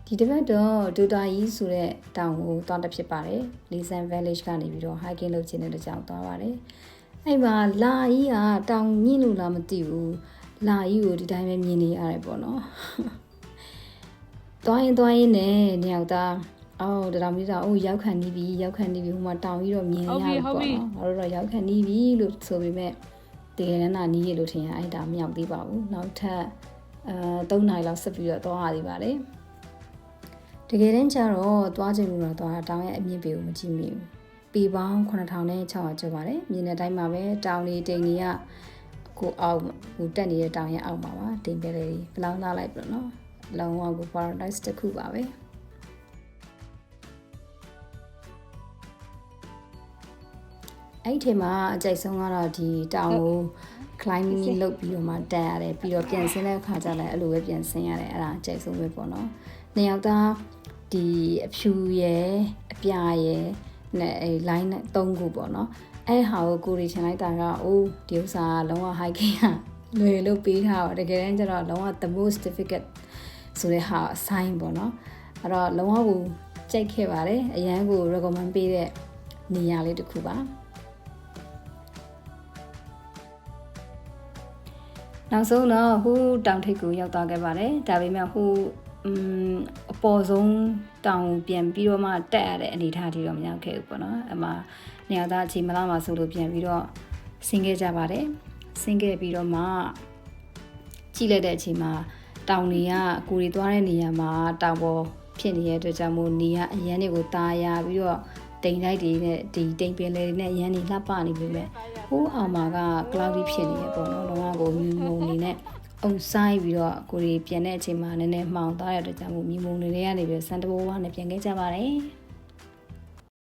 ဒီတစ်ပတ်တော့ဒူတာကြီးဆိုတဲ့တောင်ကိုသွားတက်ဖြစ်ပါတယ်။ Lisan Village ကနေပြီးတော့ hiking လုပ်ခြင်းတဲ့ကြောင်သွားပါတယ်။အဲ့မှာလာကြီးကတောင်မြင့်လို့လားမသိဘူး။လာကြီးကိုဒီတိုင်းပဲမြင်နေရတယ်ပေါ့နော်။သွားရင်နဲ့ညောက်သားအော်တောင်ကြီးတော့ရောက်ခံနေပြီဟိုမှာတောင်ကြီးတော့မြင်ရပြီပေါ့နော်။ငါတို့တော့ရောက်ခံနေပြီလို့ဆိုပေမဲ့တကယ်တမ်းနီးရလို့ထင်ရအဲ့ဒါမရောက်သေးပါဘူး။နောက်ထပ်3နိုင်လောက်ဆက်ပြီးတော့သွားရသေးပါတယ်။တကယ်တမ်းကျတော့သွားချင်လို့တော့သွားတောင်ရဲ့အမြင့်ပေကိုမကြည့်မိဘူး။ပေပေါင်း9600ကျော်ပါတယ်။မြင်တဲ့အတိုင်းမှာပဲတောင်လေးတိမ်ကြီးကကိုအောက်ဟိုတက်နေတဲ့တောင်ရဲ့အောက်မှာပါတိမ်ပဲလေးဘလောင်းလာလိုက်ပြီနော်။လုံးဝကို paradise တစ်ခုပါပဲ။အဲ့ဒီမှာအကြိုက်ဆုံးကတော့ဒီတောင်ကို climbing လုပ်ပြီးတော့မှတက်ရတယ်ပြီးတော့ပြန်ဆင်းတဲ့အခါကျလည်းအဲ့လိုပဲပြန်ဆင်းရတယ်အဲ့ဒါအကြိုက်ဆုံးပဲပေါ့နော်။နှစ်ယောက်သားဒီအဖြူရယ်အပြာရယ်နဲ့အဲ line နဲ့3ခုပေါ့နော်အဲ့ဟာကိုရီချင်လိုက်တာကအိုးဒီဥစ္စာလုံးဝ hiking ကလွယ်လို့ပေးထားတော့တကယ်တမ်းကျတော့လုံးဝ the most difficult ဆိုတဲ့ဟာအဆိုင်ပေါ့နော်အဲ့တော့လုံးဝကိုကြိုက်ခဲ့ပါတယ်အရန်ကို recommend ပေးတဲ့နေရာလေးတစ်ခုပါနောက်ဆုံးတော့ဟိုတောင်ထိပ်ကိုရောက်သွားခဲ့ပါတယ်ဒါပေမဲ့ဟိုအပေါ်ဆုံးတောင်ပြန်ပြီးတော့မှတက်ရတဲ့အနေအထားတွေတော့မရောက်ခဲ့ဘူးပေါ့နော်အမှနေရာသားအချိန်မလားမှဆိုလို့ပြန်ပြီးတော့ဆင်းခဲ့ကြပါတယ်ဆင်းခဲ့ပြီးတော့မှကြည့်လိုက်တဲ့အချိန်မှာတောင်တွေကကိုရီသွားတဲ့နေရာမှာတောင်ပေါ်ဖြစ်နေတဲ့အတွက်ကြောင့်မို့နေရအရန်တွေကိုตาရပြီးတော့တိမ်လိုက်တွေနဲ့ဒီတိမ်ပင်လေတွေနဲ့အရန်တွေလှပနေပြီမဲ့ဟိုးအောင်မှာက cloudy ဖြစ်နေရပေါ့နော်တော့ကိုမြူမုံနေနဲ့အုံဆိုင်ပြီးတော့ကိုရီပြန်တဲ့အချိန်မှာနည်းနည်းမှောင်သွားတဲ့အတွက်ကြောင့်မို့မြူမုံတွေကနေပြီးစံတဘိုးဝါနဲ့ပြန်ခဲ့ကြပါတယ်